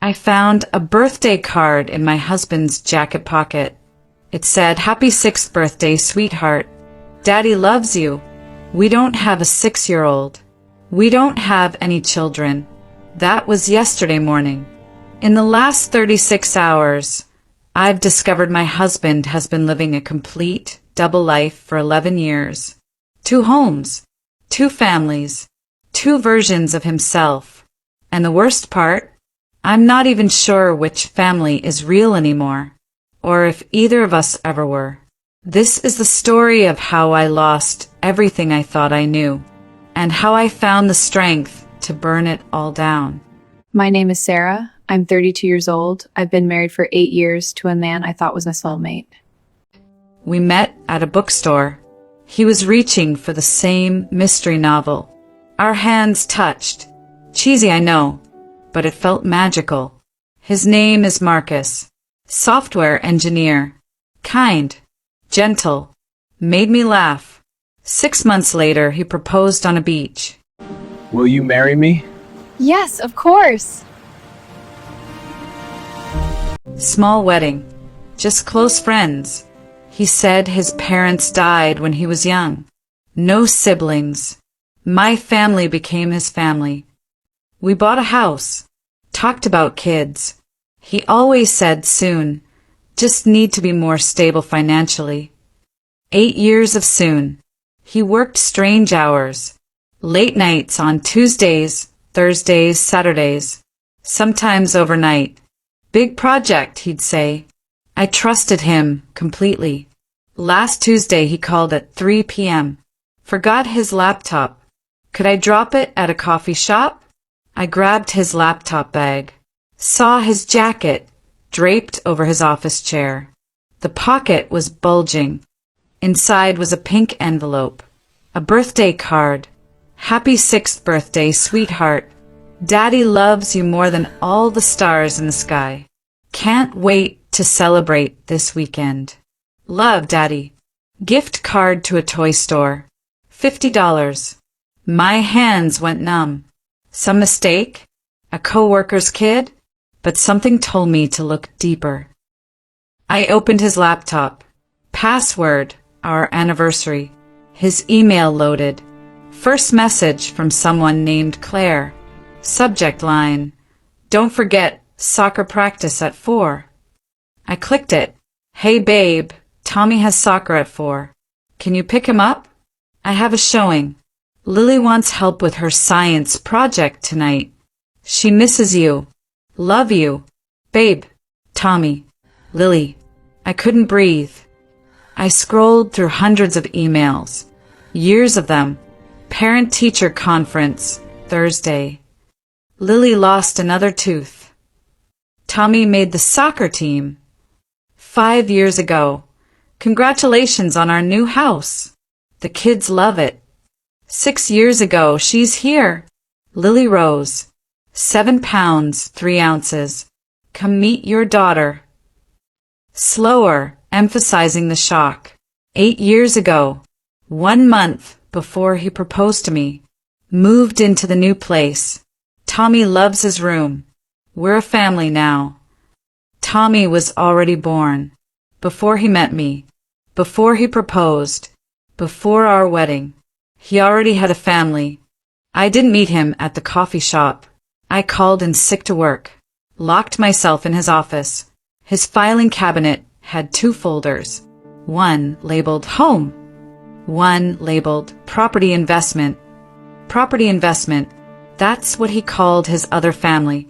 I found a birthday card in my husband's jacket pocket. It said, "Happy 6th birthday, sweetheart. Daddy loves you. We don't have a 6-year-old. We don't have any children." That was yesterday morning. In the last 36 hours, I've discovered my husband has been living a complete double life for 11 years. 2 homes, 2 families, 2 versions of himself. And the worst part, I'm not even sure which family is real anymore, or if either of us ever were. This is the story of how I lost everything I thought I knew, and how I found the strength to burn it all down. My name is Sarah. I'm 32 years old. I've been married for 8 years to a man I thought was my soulmate. We met at a bookstore. He was reaching for the same mystery novel. Our hands touched. Cheesy, I know, but it felt magical. His name is Marcus. Software engineer. Kind. Gentle. Made me laugh. 6 months later, he proposed on a beach. Will you marry me? Yes, of course. Small wedding. Just close friends. He said his parents died when he was young. No siblings. My family became his family. We bought a house. Talked about kids. He always said soon. Just need to be more stable financially. 8 years of soon. He worked strange hours. Late nights on Tuesdays, Thursdays, Saturdays. Sometimes overnight. Big project, he'd say. I trusted him completely. Last Tuesday he called at 3 p.m. Forgot his laptop. Could I drop it at a coffee shop? I grabbed his laptop bag. Saw his jacket draped over his office chair. The pocket was bulging. Inside was a pink envelope. A birthday card. "Happy 6th birthday, sweetheart. Daddy loves you more than all the stars in the sky. Can't wait to celebrate this weekend. Love, Daddy." Gift card to a toy store. $50. My hands went numb. Some mistake? A coworker's kid? But something told me to look deeper. I opened his laptop. Password, our anniversary. His email loaded. First message from someone named Claire. Subject line, "Don't forget soccer practice at 4. I clicked it. "Hey babe, Tommy has soccer at 4. Can you pick him up? I have a showing. Lily wants help with her science project tonight. She misses you. Love you. Babe, Tommy, Lily." I couldn't breathe. I scrolled through hundreds of emails. Years of them. Parent-teacher conference, Thursday. Lily lost another tooth. Tommy made the soccer team. 5 years ago. Congratulations on our new house. The kids love it. 6 years ago, she's here. Lily Rose. 7 pounds, 3 ounces. Come meet your daughter. Slower, emphasizing the shock. 8 years ago. 1 month before he proposed to me. Moved into the new place. Tommy loves his room. We're a family now. Tommy was already born. Before he met me. Before he proposed. Before our wedding. He already had a family. I didn't meet him at the coffee shop. I called in sick to work. Locked myself in his office. His filing cabinet had 2 folders. One labeled home. One labeled property investment. Property investment. That's what he called his other family.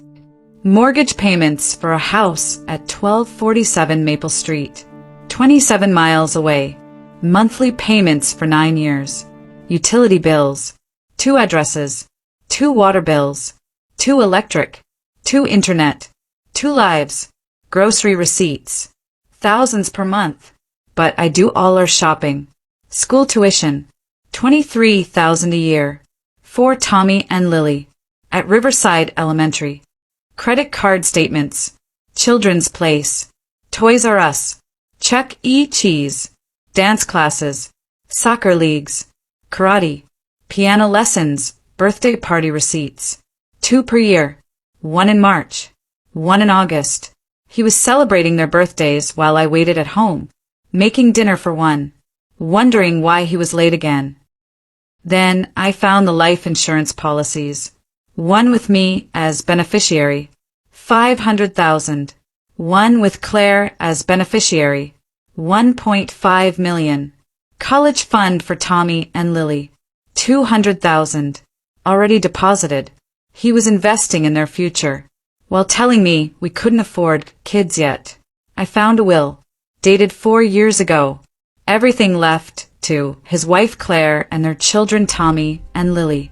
Mortgage payments for a house at 1247 Maple Street, 27 miles away. Monthly payments for 9 years. Utility bills. 2 addresses. 2 water bills. 2 electric. 2 internet. 2 lives. Grocery receipts. Thousands per month. But I do all our shopping. School tuition. $23,000 a year. For Tommy and Lily. At Riverside Elementary. Credit card statements. Children's Place. Toys R Us. Chuck E. Cheese. Dance classes. Soccer leagues. Karate. Piano lessons. Birthday party receipts. 2 per year. 1 in March. one in August. He was celebrating their birthdays while I waited at home, making dinner for one, wondering why he was late again. Then I found the life insurance policies. One with me as beneficiary, 500,000. One with Claire as beneficiary, 1.5 million. College fund for Tommy and Lily, 200,000. Already deposited. He was investing in their future, while telling me we couldn't afford kids yet. I found a will, dated 4 years ago. Everything left to his wife Claire and their children Tommy and Lily.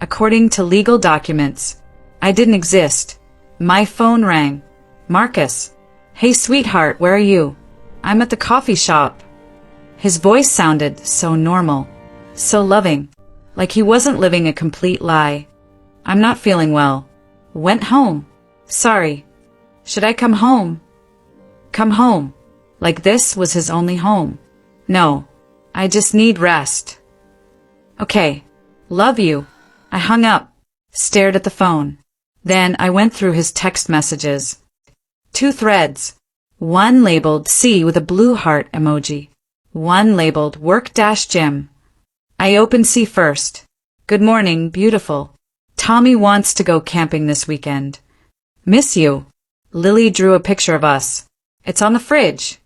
According to legal documents, I didn't exist. My phone rang. Marcus. Hey sweetheart, where are you? I'm at the coffee shop. His voice sounded so normal, so loving, like he wasn't living a complete lie. I'm not feeling well. Went home. Sorry. Should I come home? Come home. Like this was his only home. No. I just need rest. Okay. Love you. I hung up, stared at the phone. Then I went through his text messages. 2 threads. One labeled C with a blue heart emoji. One labeled work-gym. I opened C first. Good morning, beautiful. Tommy wants to go camping this weekend. Miss you. Lily drew a picture of us. It's on the fridge.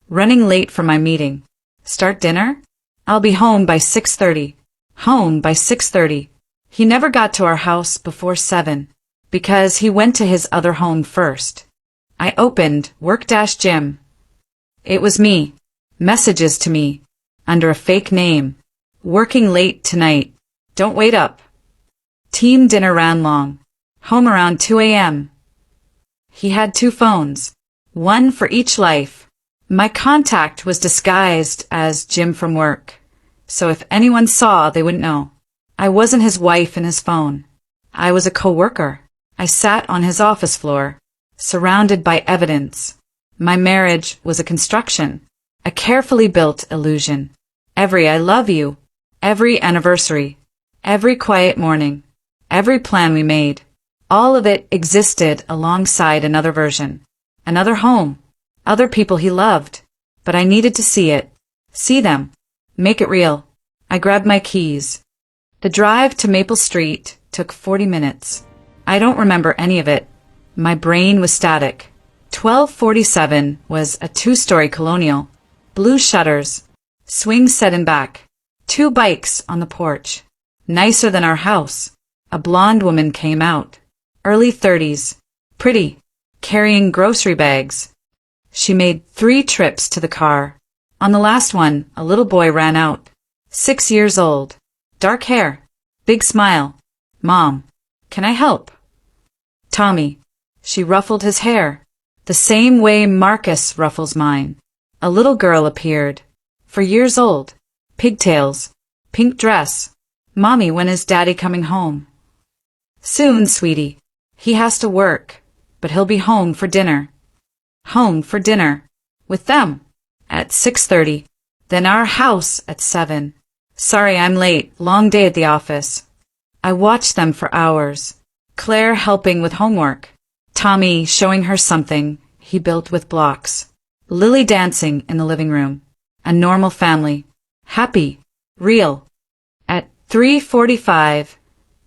Running late for my meeting. Start dinner? I'll be home by 6:30. Home by 6:30. He never got to our house before 7, because he went to his other home first. I opened work-gym. It was me. Messages to me. Under a fake name. Working late tonight. Don't wait up. Team dinner ran long. Home around 2 a.m. He had 2 phones. One for each life. My contact was disguised as Jim from work. So if anyone saw, they wouldn't know. I wasn't his wife in his phone. I was a co-worker. I sat on his office floor, surrounded by evidence. My marriage was a construction, a carefully built illusion. Every I love you, every anniversary, every quiet morning, every plan we made, all of it existed alongside another version, another home, other people he loved. But I needed to see it, see them, make it real. I grabbed my keys. The drive to Maple Street took 40 minutes. I don't remember any of it. My brain was static. 1247 was a 2-story colonial. Blue shutters. Swing set in back. 2 bikes on the porch. Nicer than our house. A blonde woman came out. Early 30s. Pretty. Carrying grocery bags. She made 3 trips to the car. On the last one, a little boy ran out. 6 years old. Dark hair. Big smile. Mom, can I help? Tommy. She ruffled his hair, the same way Marcus ruffles mine. A little girl appeared. 4 years old. Pigtails. Pink dress. Mommy, when is Daddy coming home? Soon, sweetie. He has to work, but he'll be home for dinner. Home for dinner. With them. At 6:30. Then our house at 7. Sorry I'm late. Long day at the office. I watched them for hours. Claire helping with homework. Tommy showing her something he built with blocks. Lily dancing in the living room. A normal family. Happy. Real. At 3:45,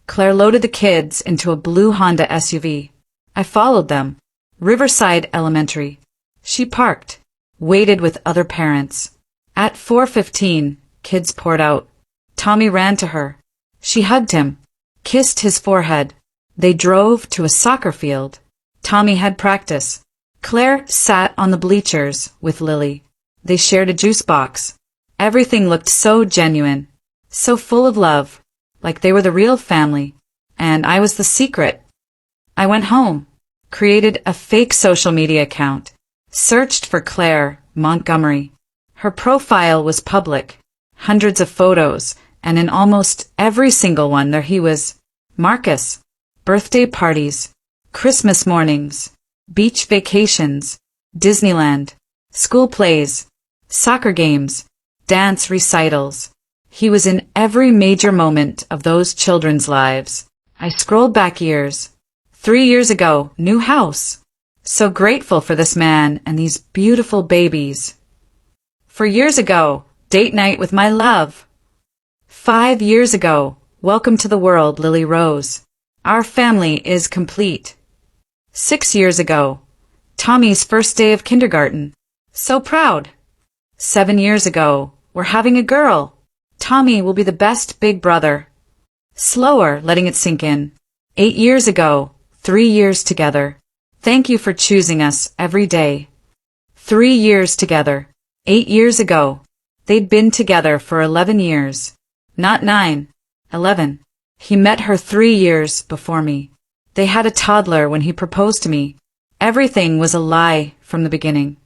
Claire loaded the kids into a blue Honda SUV. I followed them. Riverside Elementary. She parked. Waited with other parents. At 4:15, kids poured out. Tommy ran to her. She hugged him. Kissed his forehead. They drove to a soccer field. Tommy had practice. Claire sat on the bleachers with Lily. They shared a juice box. Everything looked so genuine, so full of love, like they were the real family, and I was the secret. I went home, created a fake social media account, searched for Claire Montgomery. Her profile was public, hundreds of photos, and in almost every single one there he was. Marcus. Birthday parties, Christmas mornings, beach vacations, Disneyland, school plays, soccer games, dance recitals. He was in every major moment of those children's lives. I scrolled back years, 3 years ago, new house. So grateful for this man and these beautiful babies. 4 years ago, date night with my love. 5 years ago, welcome to the world, Lily Rose. Our family is complete. 6 years ago, Tommy's first day of kindergarten. So proud. 7 years ago, we're having a girl. Tommy will be the best big brother. Slower, letting it sink in. 8 years ago, 3 years together. Thank you for choosing us every day. 3 years together. 8 years ago. They'd been together for 11 years. Not 9. 11. He met her 3 years before me. They had a toddler when he proposed to me. Everything was a lie from the beginning.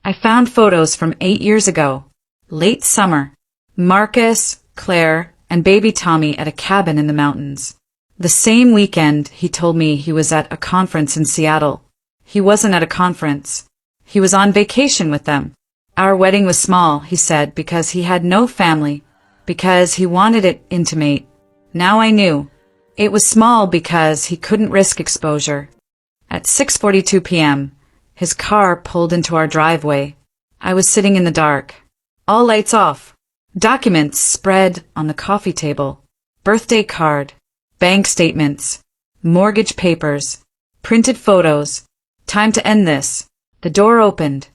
I found photos from 8 years ago. Late summer. Marcus, Claire, and baby Tommy at a cabin in the mountains. The same weekend, he told me he was at a conference in Seattle. He wasn't at a conference. He was on vacation with them. Our wedding was small, he said, because he had no family, because he wanted it intimate. Now I knew. It was small because he couldn't risk exposure. At 6:42 p.m., his car pulled into our driveway. I was sitting in the dark. All lights off. Documents spread on the coffee table. Birthday card. Bank statements. Mortgage papers. Printed photos. Time to end this. The door opened.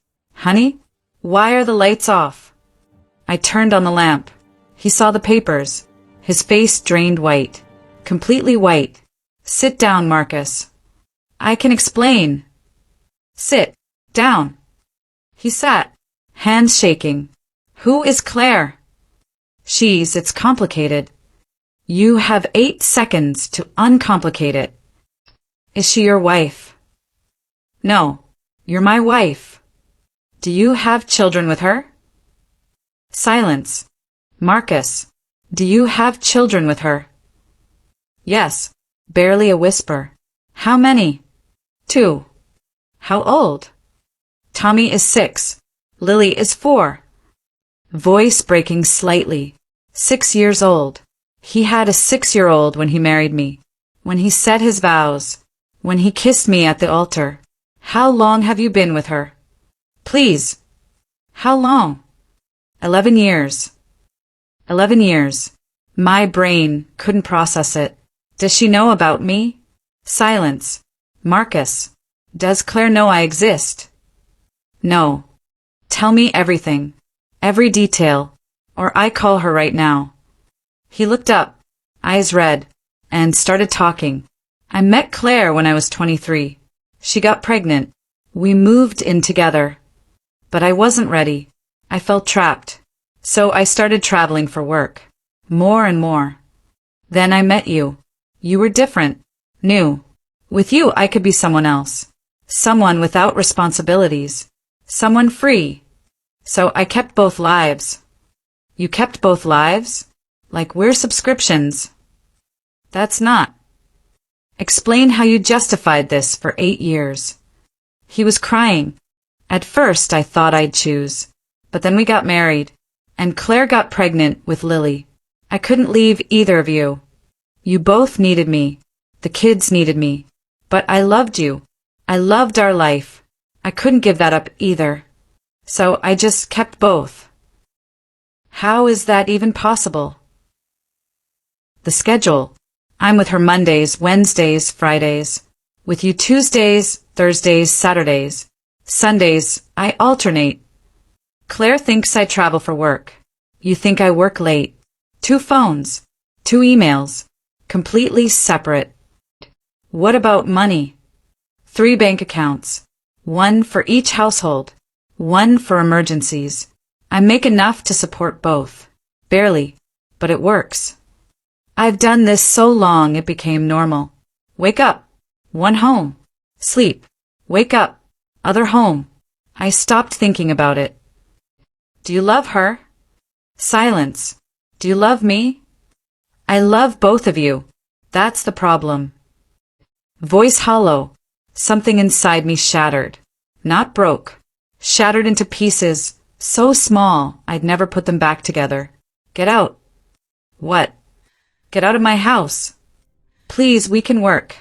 Honey? Why are the lights off? I turned on the lamp. He saw the papers. His face drained white. Completely white. Sit down, Marcus. I can explain. Sit. Down. He sat. Hands shaking. Who is Claire? It's complicated. You have 8 seconds to uncomplicate it. Is she your wife? No. You're my wife. Do you have children with her? Silence. Marcus, do you have children with her? Yes. Barely a whisper. How many? 2. How old? Tommy is 6. Lily is 4. Voice breaking slightly. 6 years old. He had a 6-year-old when he married me. When he said his vows. When he kissed me at the altar. How long have you been with her? Please. How long? 11 years. 11 years. My brain couldn't process it. Does she know about me? Silence. Marcus. Does Claire know I exist? No. Tell me everything. Every detail. Or I call her right now. He looked up, eyes red, and started talking. I met Claire when I was 23. She got pregnant. We moved in together. But I wasn't ready. I felt trapped. So I started traveling for work. More and more. Then I met you. You were different. New. With you I could be someone else. Someone without responsibilities. Someone free. So I kept both lives. You kept both lives? Like we're subscriptions. That's not. Explain how you justified this for 8 years. He was crying. At first I thought I'd choose. But then we got married. And Claire got pregnant with Lily. I couldn't leave either of you. You both needed me. The kids needed me. But I loved you. I loved our life. I couldn't give that up either. So I just kept both. How is that even possible? The schedule. I'm with her Mondays, Wednesdays, Fridays. With you Tuesdays, Thursdays, Saturdays. Sundays, I alternate. Claire thinks I travel for work. You think I work late. 2 phones. 2 emails. Completely separate. What about money? 3 bank accounts. 1 for each household. 1 for emergencies. I make enough to support both. Barely. But it works. I've done this so long it became normal. Wake up. 1 home. Sleep. Wake up. Other home. I stopped thinking about it. Do you love her? Silence. Do you love me? I love both of you. That's the problem. Voice hollow. Something inside me shattered. Not broke. Shattered into pieces, so small I'd never put them back together. Get out. What? Get out of my house. Please, we can work.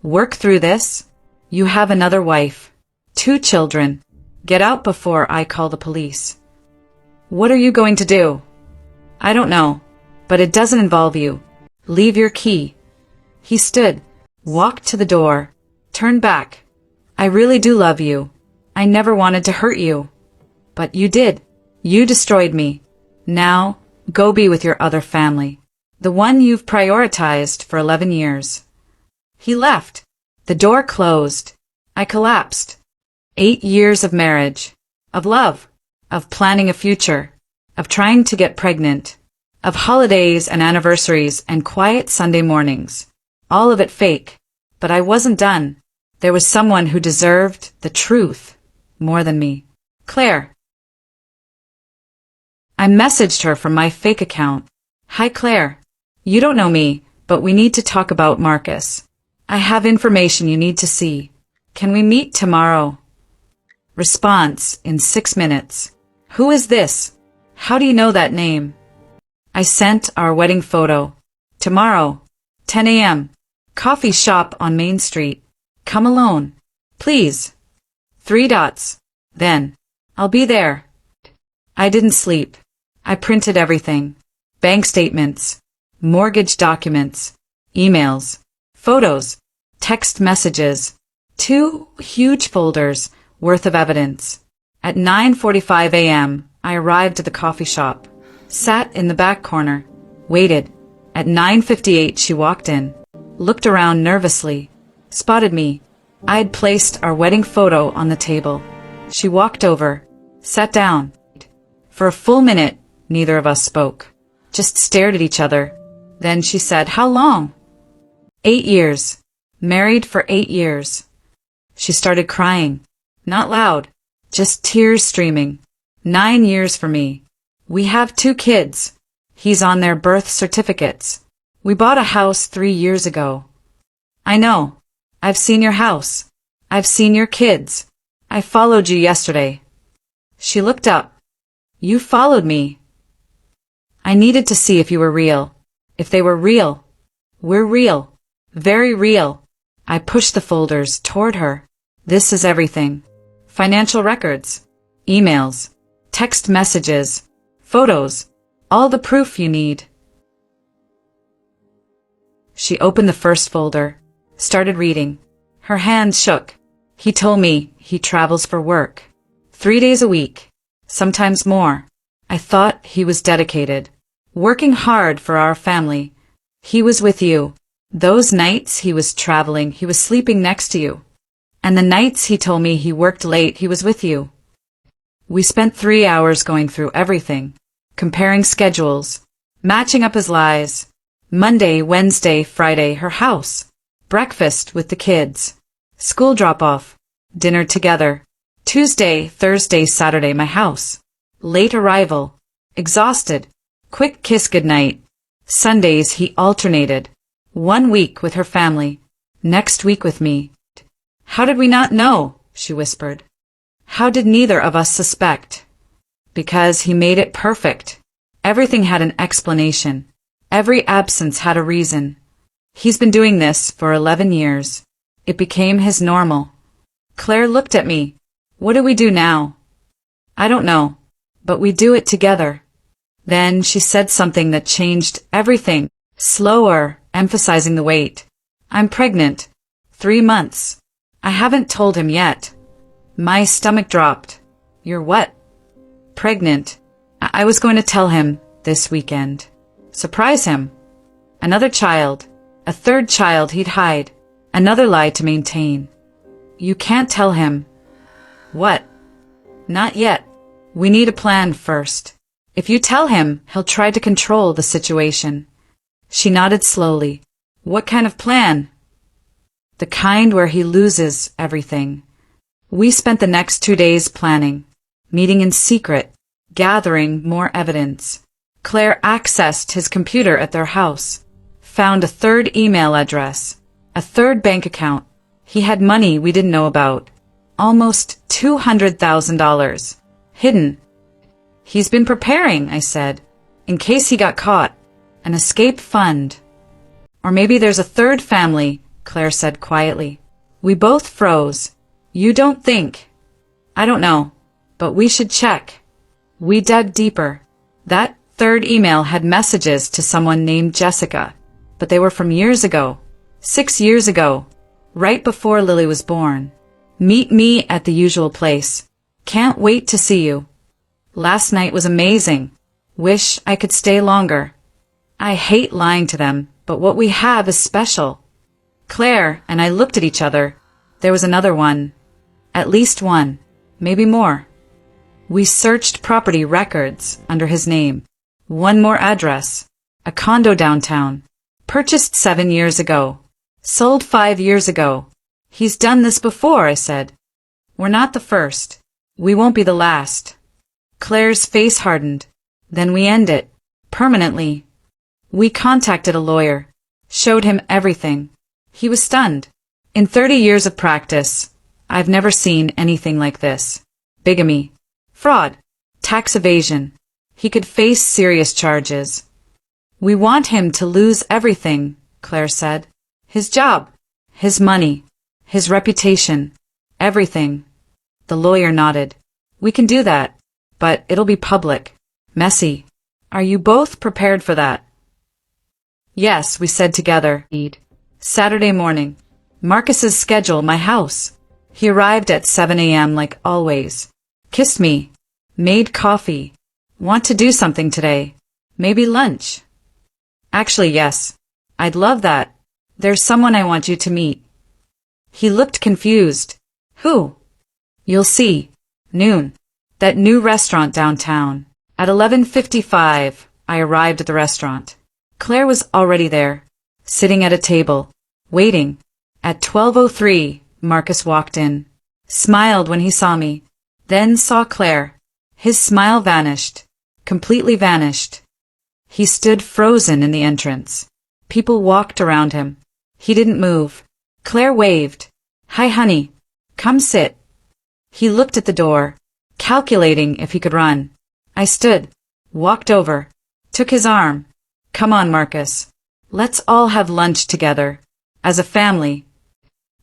Work through this. You have another wife. 2 children. Get out before I call the police. What are you going to do? I don't know, but it doesn't involve you. Leave your key. He stood, walked to the door, turned back. I really do love you. I never wanted to hurt you. But you did. You destroyed me. Now, go be with your other family. The one you've prioritized for 11 years. He left. The door closed. I collapsed. 8 years of marriage, of love, of planning a future, of trying to get pregnant, of holidays and anniversaries and quiet Sunday mornings. All of it fake. But I wasn't done. There was someone who deserved the truth more than me. Claire. I messaged her from my fake account. Hi Claire. You don't know me, but we need to talk about Marcus. I have information you need to see. Can we meet tomorrow? Response in 6 minutes. Who is this? How do you know that name? I sent our wedding photo. Tomorrow, 10 a.m. Coffee shop on Main Street. Come alone. Please. 3 dots. Then. I'll be there. I didn't sleep. I printed everything. Bank statements, mortgage documents, emails, photos, text messages, 2 huge folders worth of evidence. At 9:45 a.m., I arrived at the coffee shop, sat in the back corner, waited. At 9:58 she walked in, looked around nervously, spotted me. I had placed our wedding photo on the table. She walked over, sat down. For a full minute, neither of us spoke, just stared at each other. Then she said, "How long?" 8 years. Married for 8 years. She started crying. Not loud, just tears streaming. 9 years for me. We have 2 kids. He's on their birth certificates. We bought a house 3 years ago. I know. I've seen your house. I've seen your kids. I followed you yesterday. She looked up. You followed me. I needed to see if you were real. If they were real. We're real. Very real. I pushed the folders toward her. This is everything. Financial records. Emails. Text messages. Photos. All the proof you need. She opened the first folder. Started reading. Her hands shook. He told me he travels for work. 3 days a week. Sometimes more. I thought he was dedicated. Working hard for our family. He was with you. Those nights he was traveling, he was sleeping next to you. And the nights he told me he worked late, he was with you. We spent 3 hours going through everything. Comparing schedules. Matching up his lies. Monday, Wednesday, Friday, her house. Breakfast with the kids. School drop-off. Dinner together. Tuesday, Thursday, Saturday, my house. Late arrival. Exhausted. Quick kiss goodnight. Sundays he alternated. 1 week with her family. Next week with me. How did we not know? She whispered. How did neither of us suspect? Because he made it perfect. Everything had an explanation. Every absence had a reason. He's been doing this for 11 years. It became his normal. Claire looked at me. What do we do now? I don't know, but we do it together. Then she said something that changed everything. Slower, emphasizing the weight. I'm pregnant. 3 months. I haven't told him yet. My stomach dropped. You're what? Pregnant. I was going to tell him this weekend. Surprise him. Another child. A 3rd child he'd hide. Another lie to maintain. You can't tell him. What? Not yet. We need a plan first. If you tell him, he'll try to control the situation. She nodded slowly. What kind of plan? The kind where he loses everything. We spent the next 2 days planning, meeting in secret, gathering more evidence. Claire accessed his computer at their house, found a 3rd email address, a 3rd bank account. He had money we didn't know about, almost $200,000, hidden. He's been preparing, I said, in case he got caught, an escape fund. Or maybe there's a 3rd family Claire said quietly. We both froze. You don't think? I don't know, but we should check. We dug deeper. That third email had messages to someone named Jessica, but they were from years ago. 6 years ago, right before Lily was born. Meet me at the usual place. Can't wait to see you. Last night was amazing. Wish I could stay longer. I hate lying to them, but what we have is special. Claire and I looked at each other. There was another one. At least one. Maybe more. We searched property records under his name. One more address. A condo downtown. Purchased 7 years ago. Sold 5 years ago. He's done this before, I said. We're not the first. We won't be the last. Claire's face hardened. Then we end it. Permanently. We contacted a lawyer. Showed him everything. He was stunned. In 30 years of practice, I've never seen anything like this. Bigamy. Fraud. Tax evasion. He could face serious charges. We want him to lose everything, Claire said. His job. His money. His reputation. Everything. The lawyer nodded. We can do that, but it'll be public. Messy. Are you both prepared for that? Yes, we said together. Saturday morning. Marcus's schedule, my house. He arrived at 7 a.m. like always. Kissed me. Made coffee. Want to do something today? Maybe lunch? Actually, yes. I'd love that. There's someone I want you to meet. He looked confused. Who? You'll see. Noon. That new restaurant downtown. At 11:55, I arrived at the restaurant. Claire was already there, sitting at a table, waiting. At 12:03, Marcus walked in, smiled when he saw me, then saw Claire. His smile vanished, completely vanished. He stood frozen in the entrance. People walked around him. He didn't move. Claire waved. Hi, honey. Come sit. He looked at the door, calculating if he could run. I stood, walked over, took his arm. Come on, Marcus. Let's all have lunch together, as a family.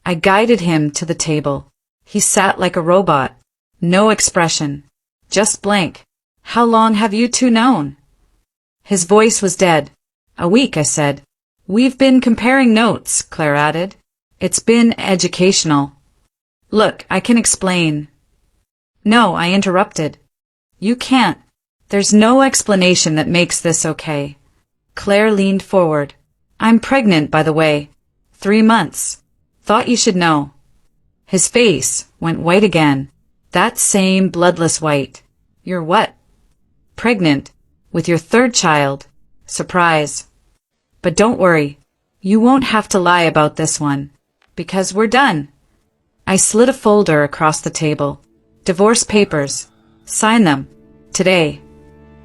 I guided him to the table. He sat like a robot. No expression. Just blank. How long have you two known? His voice was dead. A week, I said. We've been comparing notes, Claire added. It's been educational. Look, I can explain. No, I interrupted. You can't. There's no explanation that makes this okay. Claire leaned forward. I'm pregnant, by the way. 3 months. Thought you should know. His face went white again. That same bloodless white. You're what? Pregnant. With your third child. Surprise. But don't worry. You won't have to lie about this one. Because we're done. I slid a folder across the table. Divorce papers. Sign them. Today.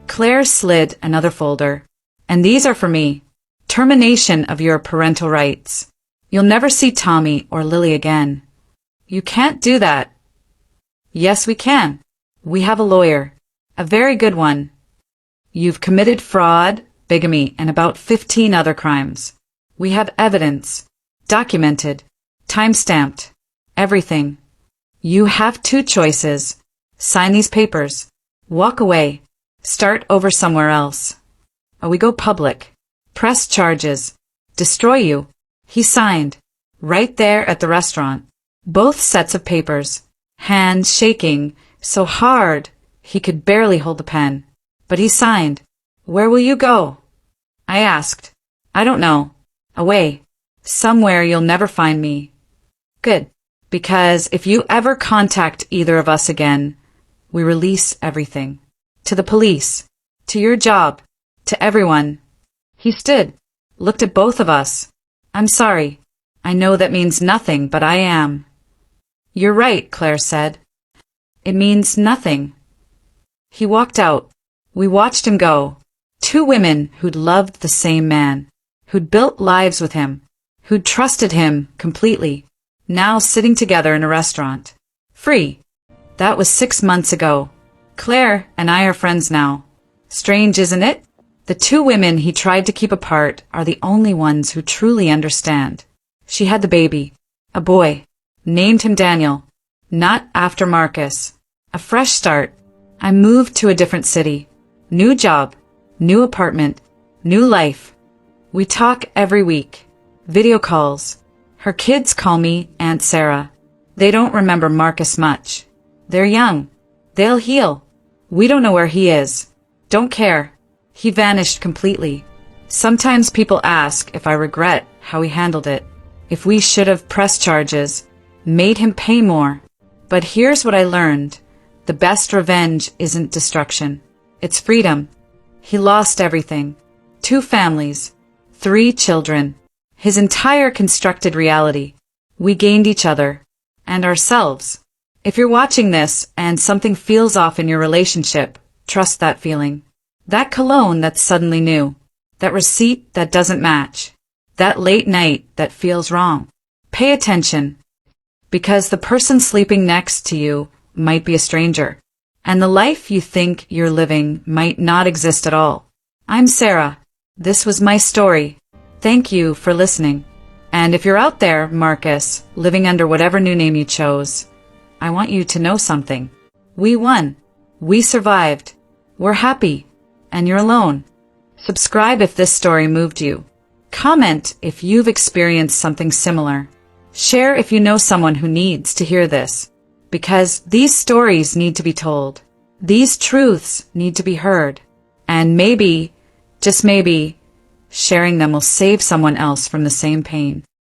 Claire slid another folder. And these are for me. Termination of your parental rights. You'll never see Tommy or Lily again. You can't do that. Yes, we can. We have a lawyer. A very good one. You've committed fraud, bigamy, and about 15 other crimes. We have evidence. Documented. Time-stamped. Everything. You have 2 choices. Sign these papers. Walk away. Start over somewhere else. Or we go public. Press charges. Destroy you. He signed. Right there at the restaurant. Both sets of papers. Hands shaking so hard he could barely hold the pen. But he signed. Where will you go? I asked. I don't know. Away. Somewhere you'll never find me. Good. Because if you ever contact either of us again, we release everything. To the police. To your job. To everyone. He stood. Looked at both of us. I'm sorry. I know that means nothing, but I am. You're right, Claire said. It means nothing. He walked out. We watched him go. 2 women who'd loved the same man. Who'd built lives with him. Who'd trusted him completely. Now sitting together in a restaurant. Free. That was 6 months ago. Claire and I are friends now. Strange, isn't it? The 2 women he tried to keep apart are the only ones who truly understand. She had the baby. A boy. Named him Daniel. Not after Marcus. A fresh start. I moved to a different city. New job. New apartment. New life. We talk every week. Video calls. Her kids call me Aunt Sarah. They don't remember Marcus much. They're young. They'll heal. We don't know where he is. Don't care. He vanished completely. Sometimes people ask if I regret how he handled it, if we should have pressed charges, made him pay more. But here's what I learned. The best revenge isn't destruction. It's freedom. He lost everything. 2 families. 3 children. His entire constructed reality. We gained each other. And ourselves. If you're watching this and something feels off in your relationship, trust that feeling. That cologne that's suddenly new. That receipt that doesn't match. That late night that feels wrong. Pay attention. Because the person sleeping next to you might be a stranger. And the life you think you're living might not exist at all. I'm Sarah. This was my story. Thank you for listening. And if you're out there, Marcus, living under whatever new name you chose, I want you to know something. We won. We survived. We're happy. And you're alone. Subscribe if this story moved you. Comment if you've experienced something similar. Share if you know someone who needs to hear this. Because these stories need to be told. These truths need to be heard. And maybe, just maybe, sharing them will save someone else from the same pain.